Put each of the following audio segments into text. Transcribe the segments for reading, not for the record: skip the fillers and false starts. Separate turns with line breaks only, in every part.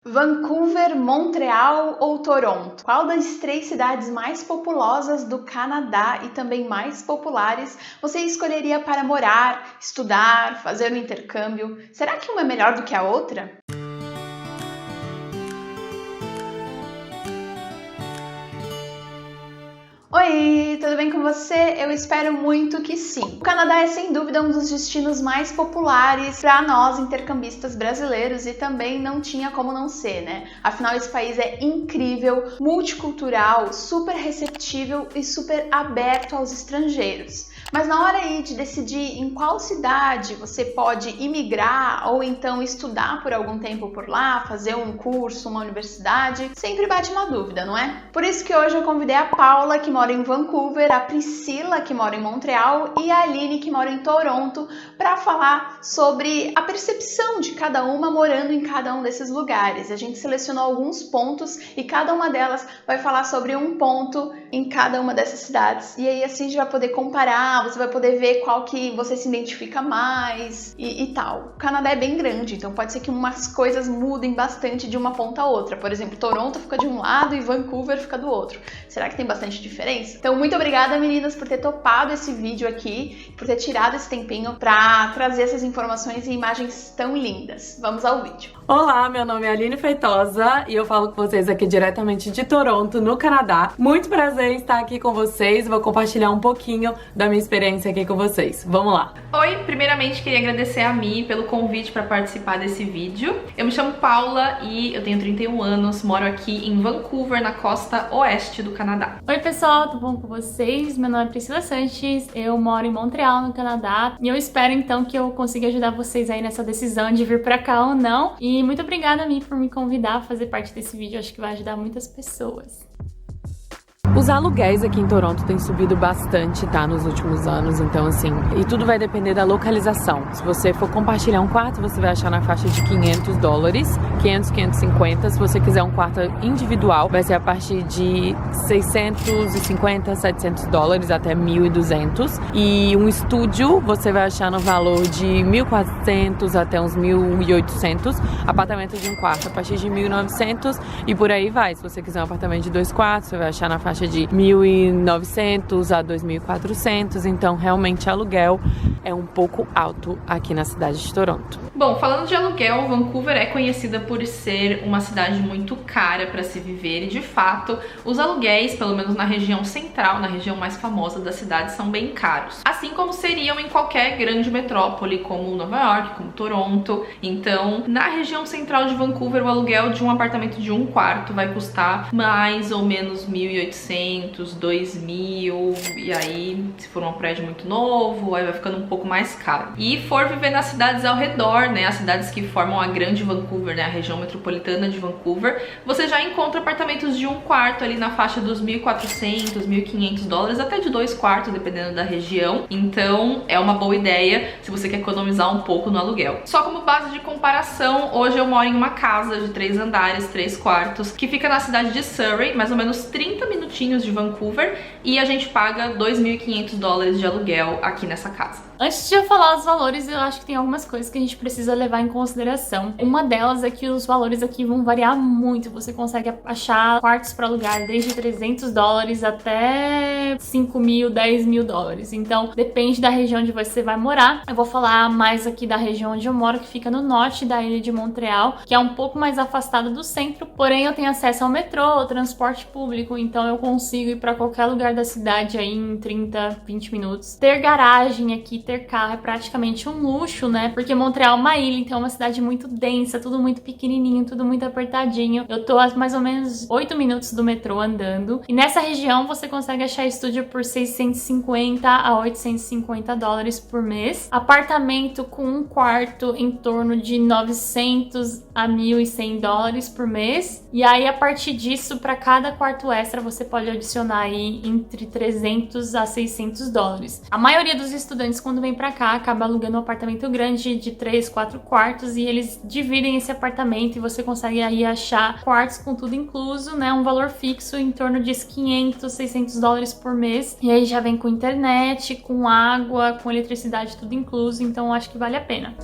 Vancouver, Montreal ou Toronto? Qual das três cidades mais populosas do Canadá e também mais populares você escolheria para morar, estudar, fazer um intercâmbio? Será que uma é melhor do que a outra? Oi, tudo bem com você? Eu espero muito que sim. O Canadá é sem dúvida um dos destinos mais populares para nós intercambistas brasileiros e também não tinha como não ser, né? Afinal, esse país é incrível, multicultural, super receptível e super aberto aos estrangeiros. Mas na hora aí de decidir em qual cidade você pode imigrar ou então estudar por algum tempo por lá, fazer um curso, uma universidade, sempre bate uma dúvida, não é? Por isso que hoje eu convidei a Paula, que mora em Vancouver, a Priscila, que mora em Montreal, e a Aline, que mora em Toronto, para falar sobre a percepção de cada uma morando em cada um desses lugares. A gente selecionou alguns pontos e cada uma delas vai falar sobre um ponto em cada uma dessas cidades. E aí assim a gente vai poder comparar, você vai poder ver qual que você se identifica mais e tal. O Canadá é bem grande, então pode ser que umas coisas mudem bastante de uma ponta a outra. Por exemplo, Toronto fica de um lado e Vancouver fica do outro. Será que tem bastante diferença? Então, muito obrigada, meninas, por ter topado esse vídeo aqui, por ter tirado esse tempinho para trazer essas informações e imagens tão lindas. Vamos ao vídeo.
Olá, meu nome é Aline Feitosa e eu falo com vocês aqui diretamente de Toronto, no Canadá. Muito prazer em estar aqui com vocês, vou compartilhar um pouquinho da minha experiência aqui com vocês. Vamos lá!
Oi, primeiramente queria agradecer a Mi pelo convite para participar desse vídeo. Eu me chamo Paula e eu tenho 31 anos, moro aqui em Vancouver, na costa oeste do Canadá.
Oi pessoal, tudo bom com vocês? Meu nome é Priscila Sanches, eu moro em Montreal, no Canadá, e eu espero então que eu consiga ajudar vocês aí nessa decisão de vir pra cá ou não. E muito obrigada, Mi, por me convidar a fazer parte desse vídeo, acho que vai ajudar muitas pessoas.
Os aluguéis aqui em Toronto têm subido bastante, tá, nos últimos anos, então assim, e tudo vai depender da localização. Se você for compartilhar um quarto, você vai achar na faixa de $500, 500, 550. Se você quiser um quarto individual, vai ser a partir de $650, $700 até $1.200. E um estúdio, você vai achar no valor de $1.400 até uns $1.800. Apartamento de um quarto a partir de $1.900 e por aí vai. Se você quiser um apartamento de 2 quartos, você vai achar na faixa de $1.900 a $2.400, então realmente aluguel é um pouco alto aqui na cidade de Toronto.
Bom, falando de aluguel, Vancouver é conhecida por ser uma cidade muito cara para se viver e, de fato, os aluguéis, pelo menos na região central, na região mais famosa da cidade, são bem caros. Assim como seriam em qualquer grande metrópole, como Nova York, como Toronto. Então, na região central de Vancouver, o aluguel de um apartamento de um quarto vai custar mais ou menos $1.800, $2.000, e aí, se for um prédio muito novo, aí vai ficando um pouco mais caro. E for viver nas cidades ao redor, né, as cidades que formam a grande Vancouver, né, a região metropolitana de Vancouver, você já encontra apartamentos de um quarto ali na faixa dos $1.400, $1.500, até de 2 quartos, dependendo da região. Então, é uma boa ideia se você quer economizar um pouco no aluguel. Só como base de comparação, hoje eu moro em uma casa de 3 andares, 3 quartos, que fica na cidade de Surrey, mais ou menos 30 minutinhos de Vancouver, e a gente paga $2.500 de aluguel aqui nessa casa.
Antes de eu falar os valores, eu acho que tem algumas coisas que a gente precisa levar em consideração. Uma delas é que os valores aqui vão variar muito. Você consegue achar quartos para alugar desde $300 até $5.000, $10.000. Então, depende da região onde você vai morar. Eu vou falar mais aqui da região onde eu moro, que fica no norte da ilha de Montreal, que é um pouco mais afastada do centro. Porém, eu tenho acesso ao metrô, ao transporte público, então eu consigo ir para qualquer lugar da cidade aí em 30, 20 minutos. Ter garagem aqui, ter carro é praticamente um luxo, né? Porque Montreal é uma ilha, então é uma cidade muito densa, tudo muito pequenininho, tudo muito apertadinho. Eu tô a mais ou menos 8 minutos do metrô andando. E nessa região você consegue achar estúdio por $650 a $850 por mês. Apartamento com um quarto em torno de $900 a $1.100 por mês. E aí, a partir disso, para cada quarto extra, você pode adicionar aí entre $300 a $600. A maioria dos estudantes, quando vem pra cá, acaba alugando um apartamento grande de 3, 4 quartos e eles dividem esse apartamento e você consegue aí achar quartos com tudo incluso, né? Um valor fixo em torno de $500, $600 por mês. E aí já vem com internet, com água, com eletricidade, tudo incluso, então eu acho que vale a pena.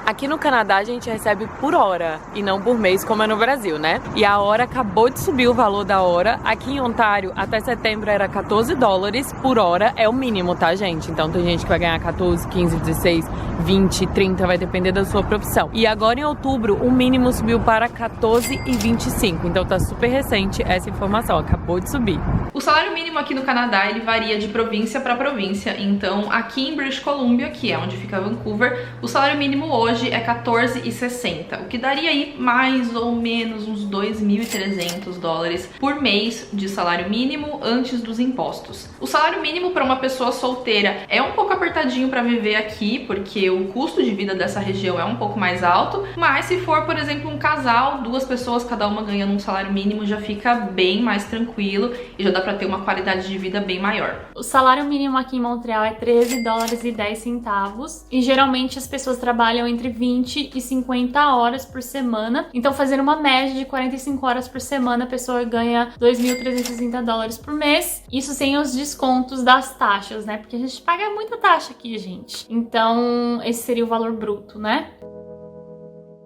Aqui no Canadá a gente recebe por hora e não por mês, como é no Brasil, né? E a hora acabou de subir o valor da hora. Aqui em Ontário, até setembro era $14 por hora, é o mínimo, tá, gente? Então tem gente que vai ganhar 14, 15, 16, 20, 30, vai depender da sua profissão. E agora em outubro, o mínimo subiu para 14,25. Então tá super recente essa informação, acabou de subir.
O salário mínimo aqui no Canadá, ele varia de província para província. Então, aqui em British Columbia, que é onde fica Vancouver, o salário mínimo hoje é $14,60, o que daria aí mais ou menos uns $2.300 por mês de salário mínimo antes dos impostos. O salário mínimo para uma pessoa solteira é um pouco apertadinho para viver aqui, porque o custo de vida dessa região é um pouco mais alto, mas se for, por exemplo, um casal, 2 pessoas, cada uma ganhando um salário mínimo, já fica bem mais tranquilo e já dá para ter uma qualidade de vida bem maior.
O salário mínimo aqui em Montreal é $13,10 e geralmente as pessoas trabalham entre 20 e 50 horas por semana. Então, fazendo uma média de 45 horas por semana, a pessoa ganha $2.360 por mês. Isso sem os descontos das taxas, né? Porque a gente paga muita taxa aqui, gente. Então, esse seria o valor bruto, né?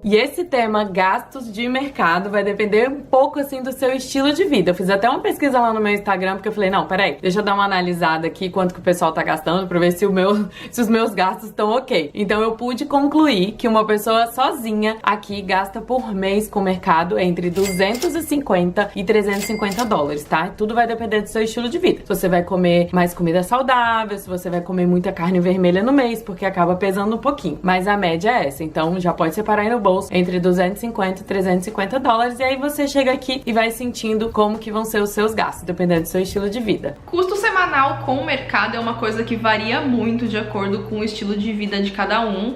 E esse tema, gastos de mercado, vai depender um pouco, assim, do seu estilo de vida. Eu fiz até uma pesquisa lá no meu Instagram, porque eu falei, não, peraí, deixa eu dar uma analisada aqui, quanto que o pessoal tá gastando, pra ver se os meus gastos estão ok. Então eu pude concluir que uma pessoa sozinha aqui gasta por mês com o mercado entre $250 e $350, tá? Tudo vai depender do seu estilo de vida. Se você vai comer mais comida saudável, se você vai comer muita carne vermelha no mês, porque acaba pesando um pouquinho. Mas a média é essa, então já pode separar aí no bolso entre $250 e $350, e aí você chega aqui e vai sentindo como que vão ser os seus gastos, dependendo do seu estilo de vida.
Custo semanal com o mercado é uma coisa que varia muito de acordo com o estilo de vida de cada um.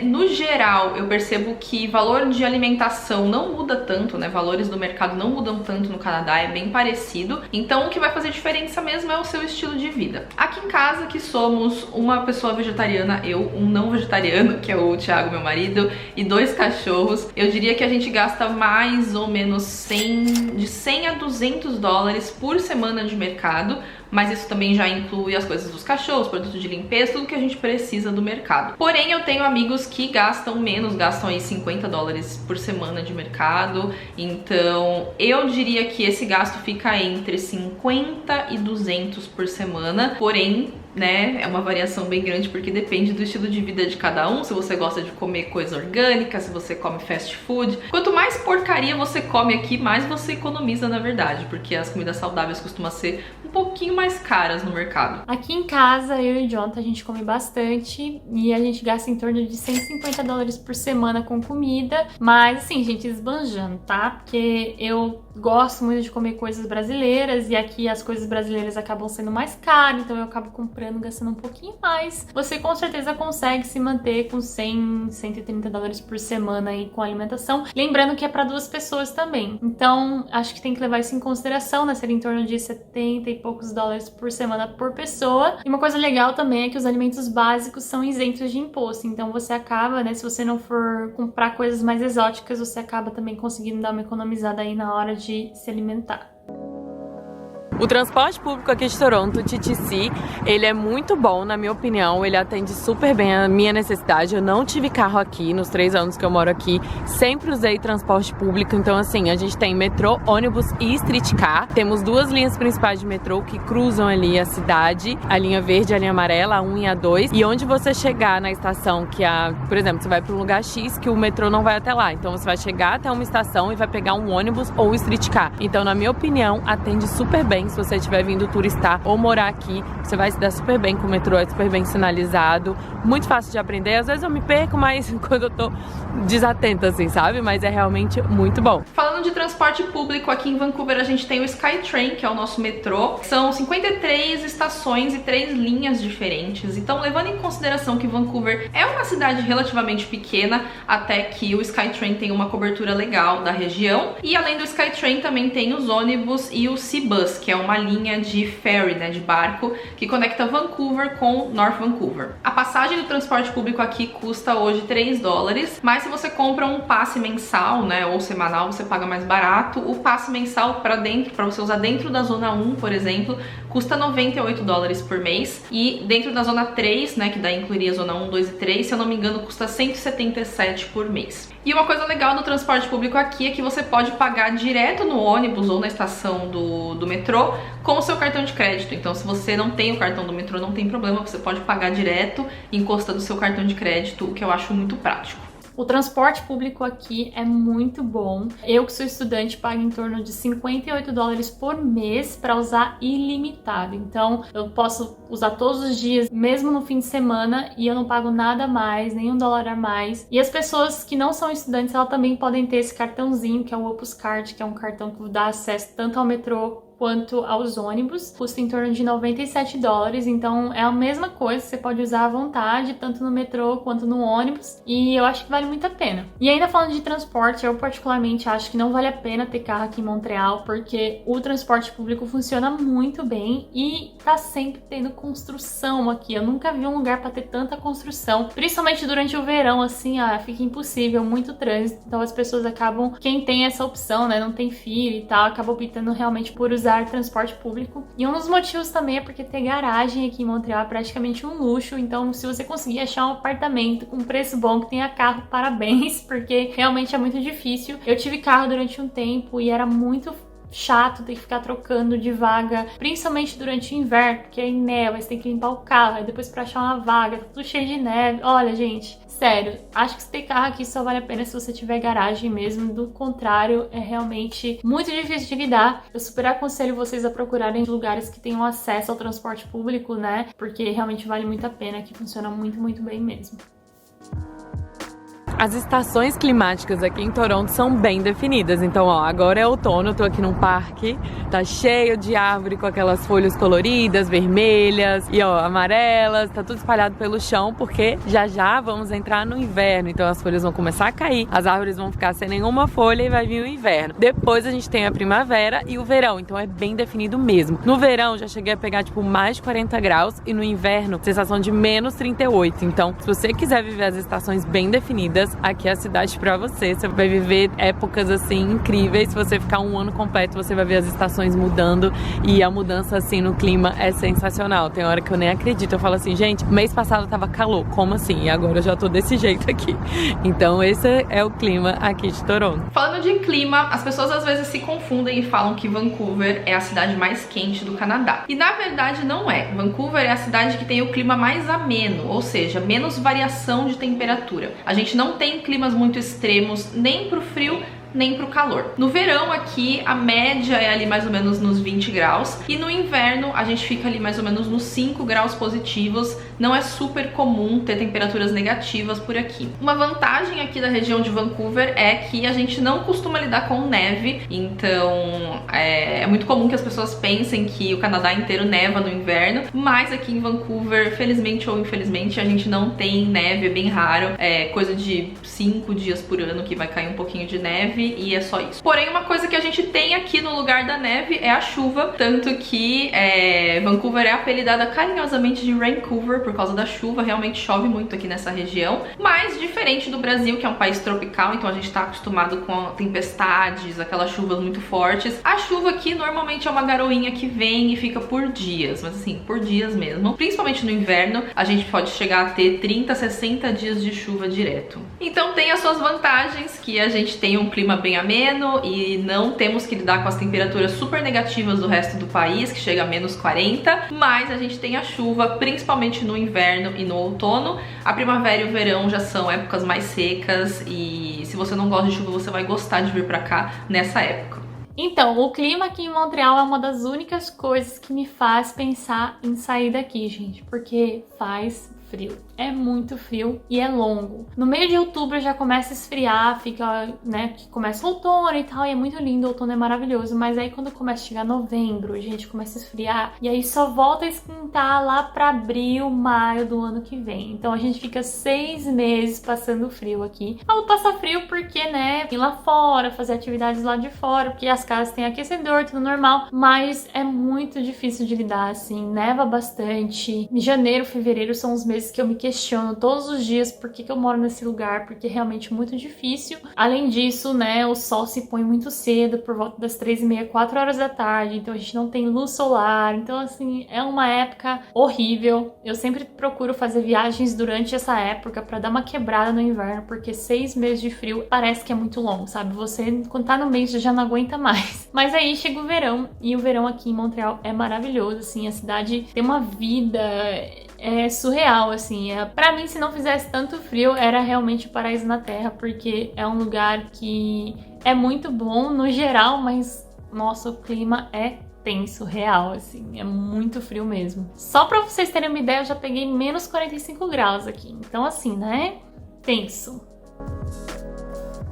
No geral, eu percebo que valor de alimentação não muda tanto, né? Valores do mercado não mudam tanto no Canadá, é bem parecido. Então, o que vai fazer diferença mesmo é o seu estilo de vida. Aqui em casa, que somos uma pessoa vegetariana, eu, um não vegetariano, que é o Thiago, meu marido, e 2 cachorros, eu diria que a gente gasta mais ou menos de 100 a $200 por semana de mercado, mas isso também já inclui as coisas dos cachorros, produtos de limpeza, tudo que a gente precisa do mercado. Porém, eu tenho amigos que gastam menos, gastam aí $50 por semana de mercado, então eu diria que esse gasto fica entre 50 e 200 por semana, porém, né, é uma variação bem grande porque depende do estilo de vida de cada um, se você gosta de comer coisa orgânica, se você come fast food. Quanto mais porcaria você come aqui, mais você economiza, na verdade, porque as comidas saudáveis costumam ser um pouquinho mais caras no mercado.
Aqui em casa, eu e o Jonathan, a gente come bastante e a gente gasta em torno de $150 por semana com comida, mas assim, gente, esbanjando, tá? Porque eu gosto muito de comer coisas brasileiras e aqui as coisas brasileiras acabam sendo mais caras, então eu acabo comprando, gastando um pouquinho mais. Você com certeza consegue se manter com $100, $130 por semana aí com alimentação. Lembrando que é para 2 pessoas também. Então, acho que tem que levar isso em consideração, né? Seria em torno de 70 e poucos dólares por semana por pessoa. E uma coisa legal também é que os alimentos básicos são isentos de imposto. Então, você acaba, né? Se você não for comprar coisas mais exóticas, você acaba também conseguindo dar uma economizada aí na hora de se alimentar.
O transporte público aqui de Toronto, o TTC, ele é muito bom, na minha opinião, ele atende super bem a minha necessidade. Eu não tive carro aqui nos 3 anos que eu moro aqui, sempre usei transporte público, então assim, a gente tem metrô, ônibus e streetcar. Temos 2 linhas principais de metrô que cruzam ali a cidade, a linha verde e a linha amarela, a 1 e a 2, e onde você chegar na estação, que por exemplo, você vai para um lugar X que o metrô não vai até lá, então você vai chegar até uma estação e vai pegar um ônibus ou um streetcar. Então, na minha opinião, atende super bem. Se você estiver vindo turistar ou morar aqui, você vai se dar super bem com o metrô, é super bem sinalizado, muito fácil de aprender. Às vezes eu me perco, mas quando eu tô desatenta, assim, sabe? Mas é realmente muito bom.
Falando de transporte público, aqui em Vancouver a gente tem o SkyTrain, que é o nosso metrô. São 53 estações e 3 linhas diferentes. Então, levando em consideração que Vancouver é uma cidade relativamente pequena, até que o SkyTrain tem uma cobertura legal da região. E além do SkyTrain, também tem os ônibus e o Seabus, que é uma linha de ferry, né, de barco, que conecta Vancouver com North Vancouver. A passagem do transporte público aqui custa hoje $3, mas se você compra um passe mensal, né, ou semanal, você paga mais barato. O passe mensal para você usar dentro da Zona 1, por exemplo, custa 98 dólares por mês. E dentro da zona 3, né, que daí incluiria a zona 1, 2 e 3, se eu não me engano, custa 177 por mês. E uma coisa legal do transporte público aqui é que você pode pagar direto no ônibus ou na estação do metrô com o seu cartão de crédito. Então, se você não tem o cartão do metrô, não tem problema, você pode pagar direto encostando o seu cartão de crédito, o que eu acho muito prático.
O transporte público aqui é muito bom. Eu que sou estudante pago em torno de 58 dólares por mês para usar ilimitado. Então eu posso usar todos os dias, mesmo no fim de semana, e eu não pago nada a mais, nem $1 a mais. E as pessoas que não são estudantes, elas também podem ter esse cartãozinho, que é o Opus Card, que é um cartão que dá acesso tanto ao metrô quanto aos ônibus, custa em torno de 97 dólares, então é a mesma coisa, você pode usar à vontade, tanto no metrô quanto no ônibus, e eu acho que vale muito a pena. E ainda falando de transporte, eu particularmente acho que não vale a pena ter carro aqui em Montreal, porque o transporte público funciona muito bem e tá sempre tendo construção aqui. Eu nunca vi um lugar para ter tanta construção, principalmente durante o verão, assim, fica impossível, muito trânsito, então as pessoas acabam, quem tem essa opção, né, não tem filho e tal, acaba optando realmente por usar transporte público. E um dos motivos também é porque ter garagem aqui em Montreal é praticamente um luxo, então se você conseguir achar um apartamento com preço bom, que tenha carro, parabéns, porque realmente é muito difícil. Eu tive carro durante um tempo e era muito chato ter que ficar trocando de vaga, principalmente durante o inverno, porque aí neva, você tem que limpar o carro, aí depois pra achar uma vaga, tá tudo cheio de neve. Olha, gente, sério, acho que se ter carro aqui só vale a pena se você tiver garagem mesmo, do contrário, é realmente muito difícil de lidar. Eu super aconselho vocês a procurarem lugares que tenham acesso ao transporte público, né, porque realmente vale muito a pena, que funciona muito, muito bem mesmo.
As estações climáticas aqui em Toronto são bem definidas, então ó, agora é outono, eu tô aqui num parque, tá cheio de árvore com aquelas folhas coloridas, vermelhas e ó, amarelas, tá tudo espalhado pelo chão, porque já já vamos entrar no inverno, então as folhas vão começar a cair, as árvores vão ficar sem nenhuma folha e vai vir o inverno. Depois a gente tem a primavera e o verão, então é bem definido mesmo. No verão já cheguei a pegar tipo mais de 40 graus e no inverno sensação de menos 38, então se você quiser viver as estações bem definidas, aqui é a cidade pra você. Você vai viver épocas assim incríveis. Se você ficar um ano completo, você vai ver as estações mudando e a mudança assim no clima é sensacional. Tem hora que eu nem acredito. Eu falo assim, gente, mês passado tava calor, como assim? E agora eu já tô desse jeito aqui. Então esse é o clima aqui de Toronto.
Falando de clima, as pessoas às vezes se confundem e falam que Vancouver é a cidade mais quente do Canadá. E na verdade não é. Vancouver é a cidade que tem o clima mais ameno, ou seja, menos variação de temperatura. A gente não tem climas muito extremos, nem pro frio, nem pro calor. No verão aqui, a média é ali mais ou menos nos 20 graus. E no inverno, a gente fica ali mais ou menos nos 5 graus positivos. Não é super comum ter temperaturas negativas por aqui. Uma vantagem aqui da região de Vancouver é que a gente não costuma lidar com neve. Então, é muito comum que as pessoas pensem que o Canadá inteiro neva no inverno. Mas aqui em Vancouver, felizmente ou infelizmente, a gente não tem neve, é bem raro. É coisa de 5 dias por ano que vai cair um pouquinho de neve. E é só isso. Porém, uma coisa que a gente tem aqui no lugar da neve é a chuva, tanto que Vancouver é apelidada carinhosamente de Vancouver por causa da chuva, realmente chove muito aqui nessa região, mas diferente do Brasil, que é um país tropical, então a gente tá acostumado com tempestades, aquelas chuvas muito fortes. A chuva aqui normalmente é uma garoinha que vem e fica por dias, mas assim, por dias mesmo. Principalmente no inverno, a gente pode chegar a ter 30, 60 dias de chuva direto. Então tem as suas vantagens, que a gente tem um clima bem ameno e não temos que lidar com as temperaturas super negativas do resto do país, que chega a menos 40, mas a gente tem a chuva, principalmente no inverno e no outono. A primavera e o verão já são épocas mais secas e se você não gosta de chuva, você vai gostar de vir pra cá nessa época.
Então, o clima aqui em Montreal é uma das únicas coisas que me faz pensar em sair daqui, gente, porque faz frio. É muito frio e é longo. No meio de outubro já começa a esfriar, fica, né, que começa o outono e tal, e é muito lindo, o outono é maravilhoso, mas aí quando começa a chegar novembro, a gente começa a esfriar, e aí só volta a esquentar lá pra abril, maio do ano que vem. Então a gente fica 6 meses passando frio aqui. Eu vou passar frio porque, né, ir lá fora, fazer atividades lá de fora, porque as casas têm aquecedor, tudo normal, mas é muito difícil de lidar, assim, neva bastante. Janeiro, fevereiro são os meses que eu me questiono todos os dias por que eu moro nesse lugar, porque é realmente muito difícil. Além disso, né, o sol se põe muito cedo, por volta das 3h30, 4 horas da tarde, então a gente não tem luz solar, então assim, é uma época horrível. Eu sempre procuro fazer viagens durante essa época pra dar uma quebrada no inverno, porque 6 meses de frio parece que é muito longo, sabe? Você, quando tá no mês, já não aguenta mais. Mas aí chega o verão, e o verão aqui em Montreal é maravilhoso, assim, a cidade tem uma vida... É surreal, assim. Pra mim, se não fizesse tanto frio, era realmente o paraíso na Terra, porque é um lugar que é muito bom no geral, mas, nossa, o clima é tenso, real, assim. É muito frio mesmo. Só pra vocês terem uma ideia, eu já peguei menos 45 graus aqui. Então, assim, né? Tenso.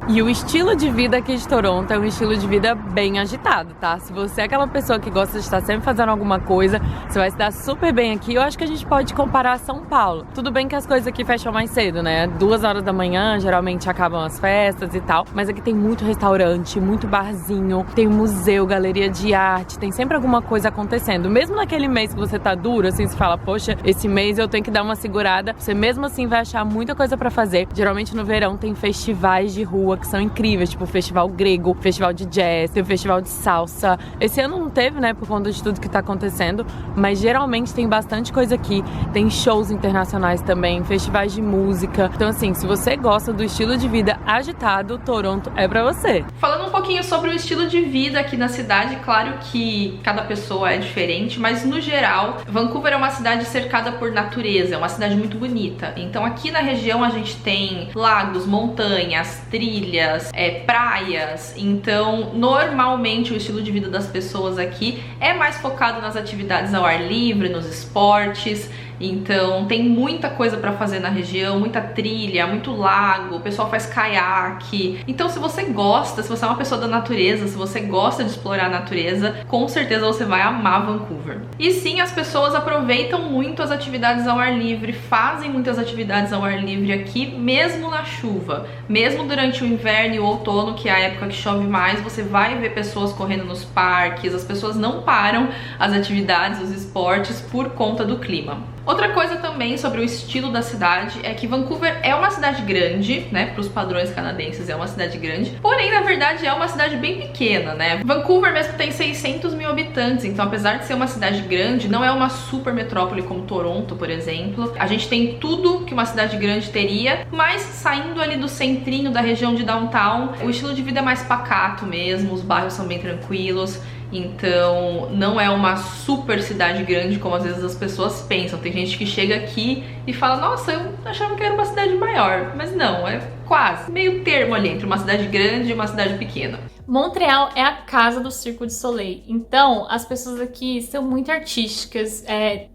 E o estilo de vida aqui de Toronto é um estilo de vida bem agitado, tá? Se você é aquela pessoa que gosta de estar sempre fazendo alguma coisa, você vai se dar super bem aqui. Eu acho que a gente pode comparar a São Paulo. Tudo bem que as coisas aqui fecham mais cedo, né? 2 horas da manhã, geralmente acabam as festas e tal. Mas aqui tem muito restaurante, muito barzinho, tem museu, galeria de arte, tem sempre alguma coisa acontecendo. Mesmo naquele mês que você tá duro, assim, você fala, poxa, esse mês eu tenho que dar uma segurada. Você mesmo assim vai achar muita coisa pra fazer. Geralmente no verão tem festivais de rua que são incríveis, tipo o Festival Grego, Festival de Jazz, tem o Festival de Salsa. Esse ano não teve, né, por conta de tudo que tá acontecendo, mas geralmente tem bastante coisa aqui. Tem shows internacionais também, festivais de música. Então assim, se você gosta do estilo de vida agitado, Toronto é pra você.
Falando um pouquinho sobre o estilo de vida aqui na cidade, claro que cada pessoa é diferente, mas no geral, Vancouver é uma cidade cercada por natureza, é uma cidade muito bonita. Então aqui na região a gente tem lagos, montanhas, trilhas, praias. Então normalmente o estilo de vida das pessoas aqui é mais focado nas atividades ao ar livre, nos esportes. Então tem muita coisa pra fazer na região, muita trilha, muito lago, o pessoal faz caiaque. Então se você gosta, se você é uma pessoa da natureza, se você gosta de explorar a natureza, com certeza você vai amar Vancouver. E sim, as pessoas aproveitam muito as atividades ao ar livre, fazem muitas atividades ao ar livre aqui, mesmo na chuva. Mesmo durante o inverno e o outono, que é a época que chove mais, você vai ver pessoas correndo nos parques, as pessoas não param as atividades, os esportes por conta do clima. Outra coisa também sobre o estilo da cidade é que Vancouver é uma cidade grande, né, para os padrões canadenses é uma cidade grande, porém na verdade é uma cidade bem pequena, né. Vancouver mesmo tem 600 mil habitantes, então apesar de ser uma cidade grande, não é uma super metrópole como Toronto, por exemplo. A gente tem tudo que uma cidade grande teria, mas saindo ali do centrinho da região de downtown, o estilo de vida é mais pacato mesmo, os bairros são bem tranquilos. Então não é uma super cidade grande como às vezes as pessoas pensam. Tem gente que chega aqui e fala, nossa, eu achava que era uma cidade maior. Mas não, é quase meio termo ali entre uma cidade grande e uma cidade pequena.
Montreal é a casa do Cirque du Soleil, então as pessoas aqui são muito artísticas,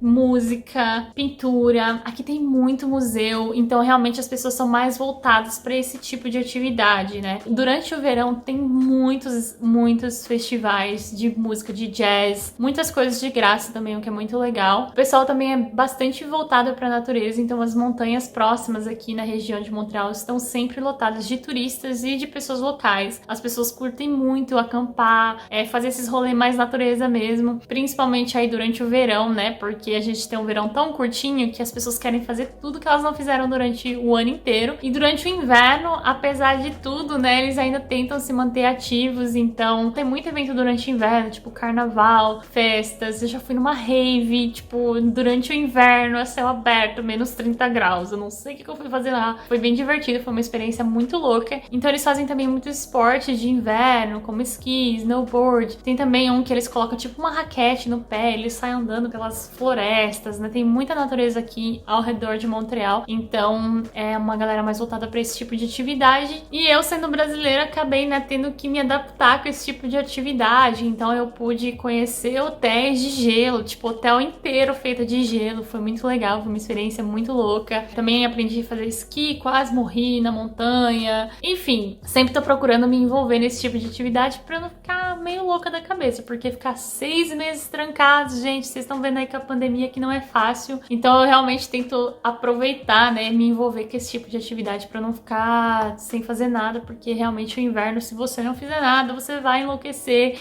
música, pintura, aqui tem muito museu, então realmente as pessoas são mais voltadas para esse tipo de atividade, né? Durante o verão tem muitos festivais de música, de jazz, muitas coisas de graça também, o que é muito legal. O pessoal também é bastante voltado para a natureza, então as montanhas próximas aqui na região de Montreal estão sempre lotadas de turistas e de pessoas locais. As pessoas curtem muito acampar, fazer esses rolês mais natureza mesmo, principalmente aí durante o verão, né? Porque a gente tem um verão tão curtinho que as pessoas querem fazer tudo que elas não fizeram durante o ano inteiro. E durante o inverno, apesar de tudo, né? Eles ainda tentam se manter ativos, então tem muito evento durante o inverno, tipo carnaval, festas. Eu já fui numa rave, tipo, durante o inverno, a céu aberto, menos 30 graus. Eu não sei o que eu fui fazer lá. Foi bem divertido, foi uma experiência muito louca. Então eles fazem também muito esporte de inverno, como esqui, snowboard. Tem também um que eles colocam tipo uma raquete no pé, eles saem andando pelas florestas, né? Tem muita natureza aqui ao redor de Montreal, então é uma galera mais voltada para esse tipo de atividade. E eu, sendo brasileira, acabei, né, tendo que me adaptar com esse tipo de atividade, então eu pude conhecer hotéis de gelo, tipo hotel inteiro feito de gelo, foi muito legal, foi uma experiência muito louca. Também aprendi a fazer esqui, quase morri na montanha, enfim, sempre tô procurando me envolver nesse tipo de atividade pra não ficar meio louca da cabeça, porque ficar 6 meses trancados, gente, vocês estão vendo aí que a pandemia que não é fácil, então eu realmente tento aproveitar, né, me envolver com esse tipo de atividade pra não ficar sem fazer nada, porque realmente o inverno, se você não fizer nada, você vai enlouquecer.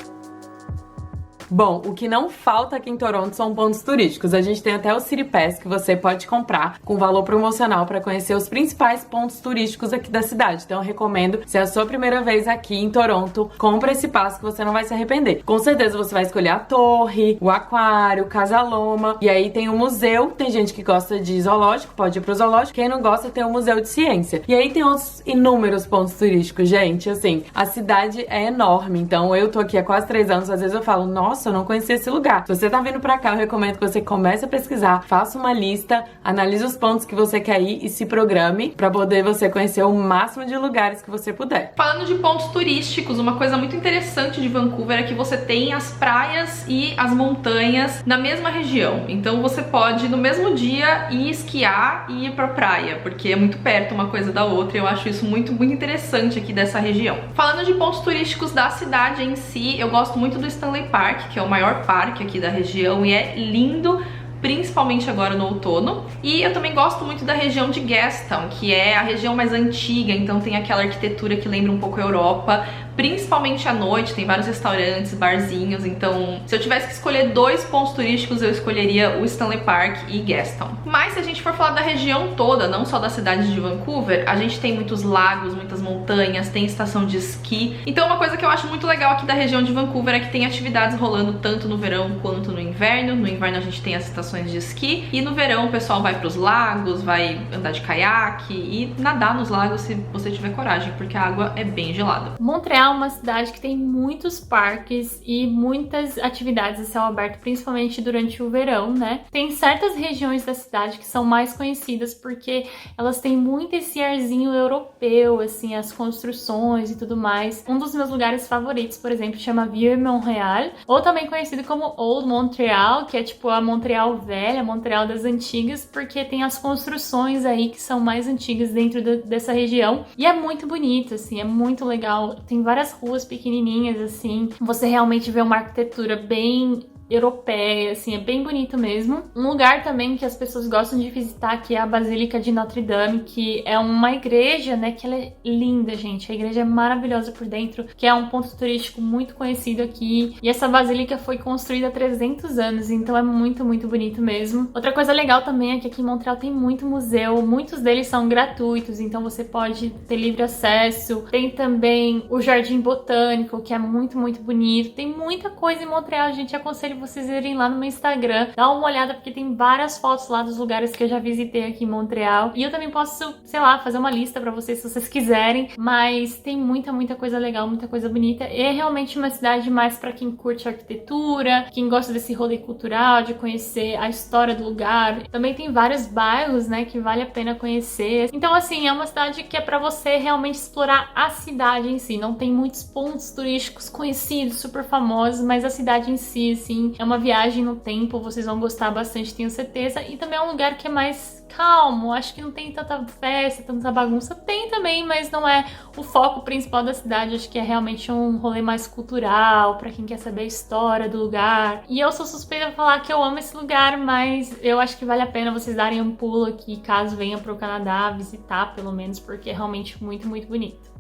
Bom, o que não falta aqui em Toronto são pontos turísticos. A gente tem até o City Pass que você pode comprar com valor promocional para conhecer os principais pontos turísticos aqui da cidade. Então eu recomendo, se é a sua primeira vez aqui em Toronto, compra esse pass que você não vai se arrepender. Com certeza você vai escolher a torre, o aquário, Casa Loma, e aí tem o museu. Tem gente que gosta de zoológico, pode ir pro zoológico. Quem não gosta tem o Museu de Ciência. E aí tem outros inúmeros pontos turísticos, gente. Assim, a cidade é enorme. Então eu tô aqui há quase 3 anos, às vezes eu falo, nossa, eu não conhecia esse lugar. Se você tá vindo pra cá, eu recomendo que você comece a pesquisar, faça uma lista, analise os pontos que você quer ir e se programe pra poder você conhecer o máximo de lugares que você puder.
Falando de pontos turísticos, uma coisa muito interessante de Vancouver é que você tem as praias e as montanhas na mesma região. Então você pode, no mesmo dia, ir esquiar e ir pra praia, porque é muito perto uma coisa da outra. Eu acho isso muito interessante aqui dessa região. Falando de pontos turísticos da cidade em si, eu gosto muito do Stanley Park, que é o maior parque aqui da região e é lindo, principalmente agora no outono. E eu também gosto muito da região de Gastown, que é a região mais antiga, então tem aquela arquitetura que lembra um pouco a Europa, principalmente à noite, tem vários restaurantes, barzinhos. Então, se eu tivesse que escolher 2 pontos turísticos, eu escolheria o Stanley Park e Gastown. Mas se a gente for falar da região toda, não só da cidade de Vancouver, a gente tem muitos lagos, muitas montanhas, tem estação de esqui. Então uma coisa que eu acho muito legal aqui da região de Vancouver é que tem atividades rolando tanto no verão quanto no inverno. No inverno a gente tem as estações de esqui e no verão o pessoal vai pros lagos, vai andar de caiaque e nadar nos lagos se você tiver coragem, porque a água é bem gelada.
Montreal é uma cidade que tem muitos parques e muitas atividades a céu aberto, principalmente durante o verão, né? Tem certas regiões da cidade que são mais conhecidas porque elas têm muito esse arzinho europeu, assim, as construções e tudo mais. Um dos meus lugares favoritos, por exemplo, chama Vieux-Montréal, ou também conhecido como Old Montreal, que é tipo a Montreal velha, a Montreal das antigas, porque tem as construções aí que são mais antigas dentro dessa região. E é muito bonito, assim, é muito legal. Tem várias ruas pequenininhas, assim. Você realmente vê uma arquitetura bem europeia, assim, é bem bonito mesmo. Um lugar também que as pessoas gostam de visitar, que é a Basílica de Notre Dame, que é uma igreja, né, que ela é linda, gente. A igreja é maravilhosa por dentro, que é um ponto turístico muito conhecido aqui. E essa basílica foi construída há 300 anos, então é muito bonito mesmo. Outra coisa legal também é que aqui em Montreal tem muito museu, muitos deles são gratuitos, então você pode ter livre acesso. Tem também o Jardim Botânico, que é muito bonito. Tem muita coisa em Montreal, gente, aconselho vocês irem lá no meu Instagram, dá uma olhada, porque tem várias fotos lá dos lugares que eu já visitei aqui em Montreal. E eu também posso, sei lá, fazer uma lista pra vocês se vocês quiserem, mas tem muita coisa legal, muita coisa bonita. E é realmente uma cidade mais pra quem curte arquitetura, quem gosta desse rolê cultural, de conhecer a história do lugar. Também tem vários bairros, né, que vale a pena conhecer. Então, assim, é uma cidade que é pra você realmente explorar a cidade em si. Não tem muitos pontos turísticos conhecidos, super famosos, mas a cidade em si, assim, é uma viagem no tempo, vocês vão gostar bastante, tenho certeza. E também é um lugar que é mais calmo, acho que não tem tanta festa, tanta bagunça. Tem também, mas não é o foco principal da cidade. Acho que é realmente um rolê mais cultural, pra quem quer saber a história do lugar. E eu sou suspeita pra falar que eu amo esse lugar, mas eu acho que vale a pena vocês darem um pulo aqui, caso venham pro Canadá visitar, pelo menos, porque é realmente muito bonito.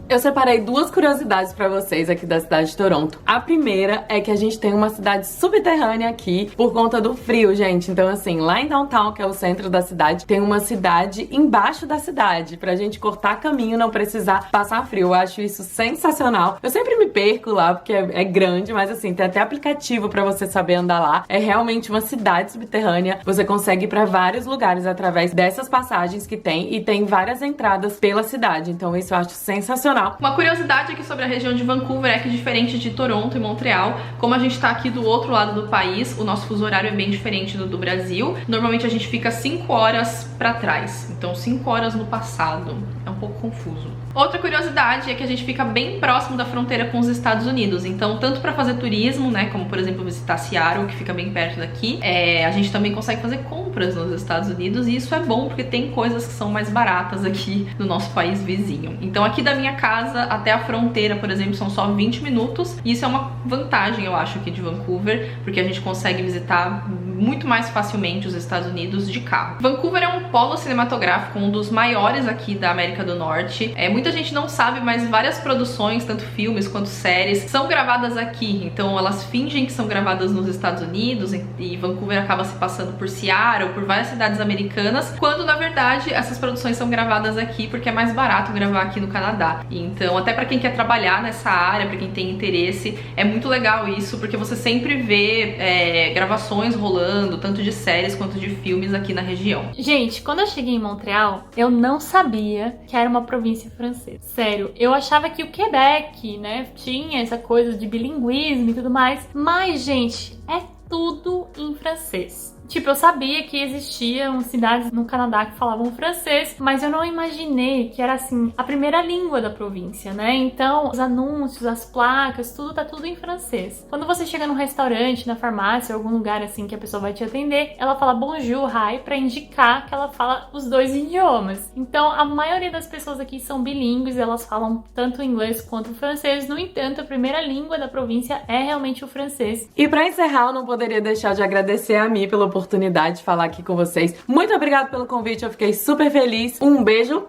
Eu separei 2 curiosidades pra vocês aqui da cidade de Toronto. A primeira é que a gente tem uma cidade subterrânea aqui por conta do frio, gente. Então, assim, lá em Downtown, que é o centro da cidade, tem uma cidade embaixo da cidade, pra gente cortar caminho e não precisar passar frio. Eu acho isso sensacional. Eu sempre me perco lá, porque é grande, mas assim, tem até aplicativo pra você saber andar lá. É realmente uma cidade subterrânea. Você consegue ir pra vários lugares através dessas passagens que tem, e tem várias entradas pela cidade. Então, isso eu acho sensacional.
Uma curiosidade aqui sobre a região de Vancouver é que, diferente de Toronto e Montreal, como a gente tá aqui do outro lado do país, o nosso fuso horário é bem diferente do Brasil. Normalmente a gente fica 5 horas pra trás, então 5 horas no passado. É um pouco confuso. Outra curiosidade é que a gente fica bem próximo da fronteira com os Estados Unidos, então tanto para fazer turismo, né, como por exemplo visitar Seattle, que fica bem perto daqui, a gente também consegue fazer compras nos Estados Unidos, e isso é bom porque tem coisas que são mais baratas aqui no nosso país vizinho. Então aqui da minha casa até a fronteira, por exemplo, são só 20 minutos, e isso é uma vantagem, eu acho, aqui de Vancouver, porque a gente consegue visitar muito mais facilmente os Estados Unidos de carro. Vancouver é um polo cinematográfico, um dos maiores aqui da América do Norte. Muita gente não sabe, mas várias produções, tanto filmes quanto séries, são gravadas aqui. Então elas fingem que são gravadas nos Estados Unidos e Vancouver acaba se passando por Seattle, por várias cidades americanas, quando na verdade essas produções são gravadas aqui porque é mais barato gravar aqui no Canadá. Então até pra quem quer trabalhar nessa área, pra quem tem interesse, é muito legal isso, porque você sempre vê gravações rolando, tanto de séries quanto de filmes aqui na região.
Gente, quando eu cheguei em Montreal, eu não sabia que era uma província francesa. Sério, eu achava que o Quebec, né, tinha essa coisa de bilinguismo e tudo mais, mas, gente, é tudo em francês. Tipo, eu sabia que existiam cidades no Canadá que falavam francês, mas eu não imaginei que era, assim, a primeira língua da província, né? Então, os anúncios, as placas, tá tudo em francês. Quando você chega num restaurante, na farmácia, algum lugar, assim, que a pessoa vai te atender, ela fala bonjour, hi, pra indicar que ela fala os dois idiomas. Então, a maioria das pessoas aqui são bilíngues, elas falam tanto o inglês quanto o francês. No entanto, a primeira língua da província é realmente o francês.
E pra encerrar, eu não poderia deixar de agradecer a Mi pela oportunidade de falar aqui com vocês. Muito obrigada pelo convite, eu fiquei super feliz. Um beijo.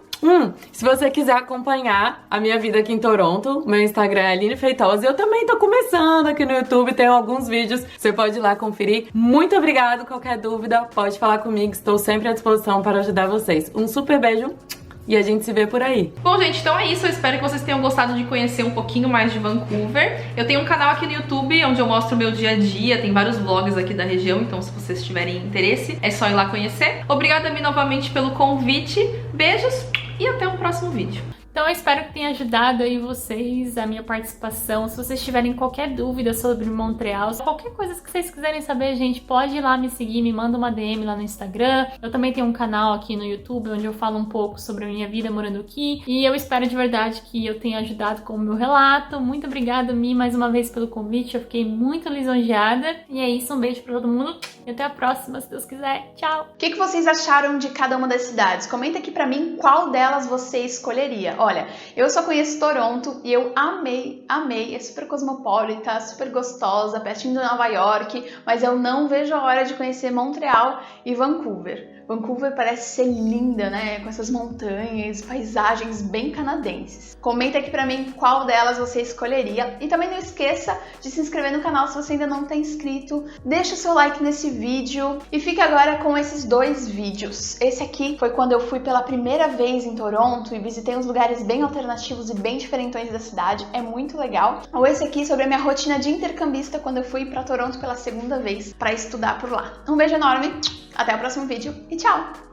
Se você quiser acompanhar a minha vida aqui em Toronto, meu Instagram é Aline Feitosa. Eu também tô começando aqui no YouTube, tenho alguns vídeos, você pode ir lá conferir. Muito obrigada, qualquer dúvida pode falar comigo, estou sempre à disposição para ajudar vocês. Um super beijo e a gente se vê por aí.
Bom, gente, então é isso. Eu espero que vocês tenham gostado de conhecer um pouquinho mais de Vancouver. Eu tenho um canal aqui no YouTube onde eu mostro o meu dia a dia. Tem vários vlogs aqui da região, então se vocês tiverem interesse, é só ir lá conhecer. Obrigada a mim novamente pelo convite. Beijos e até o próximo vídeo.
Então eu espero que tenha ajudado aí vocês, a minha participação. Se vocês tiverem qualquer dúvida sobre Montreal, qualquer coisa que vocês quiserem saber, gente, pode ir lá me seguir, me manda uma DM lá no Instagram. Eu também tenho um canal aqui no YouTube onde eu falo um pouco sobre a minha vida morando aqui. E eu espero de verdade que eu tenha ajudado com o meu relato. Muito obrigada, Mi, mais uma vez pelo convite. Eu fiquei muito lisonjeada. E é isso, um beijo pra todo mundo e até a próxima, se Deus quiser. Tchau!
O que vocês acharam de cada uma das cidades? Comenta aqui pra mim qual delas você escolheria. Olha, eu só conheço Toronto e eu amei, é super cosmopolita, super gostosa, pertinho de Nova York, mas eu não vejo a hora de conhecer Montreal e Vancouver. Vancouver parece ser linda, né? Com essas montanhas, paisagens bem canadenses. Comenta aqui pra mim qual delas você escolheria. E também não esqueça de se inscrever no canal se você ainda não está inscrito. Deixa o seu like nesse vídeo. E fique agora com esses dois vídeos. Esse aqui foi quando eu fui pela primeira vez em Toronto e visitei uns lugares bem alternativos e bem diferentões da cidade. É muito legal. Ou esse aqui sobre a minha rotina de intercambista quando eu fui pra Toronto pela segunda vez pra estudar por lá. Um beijo enorme, até o próximo vídeo e tchau!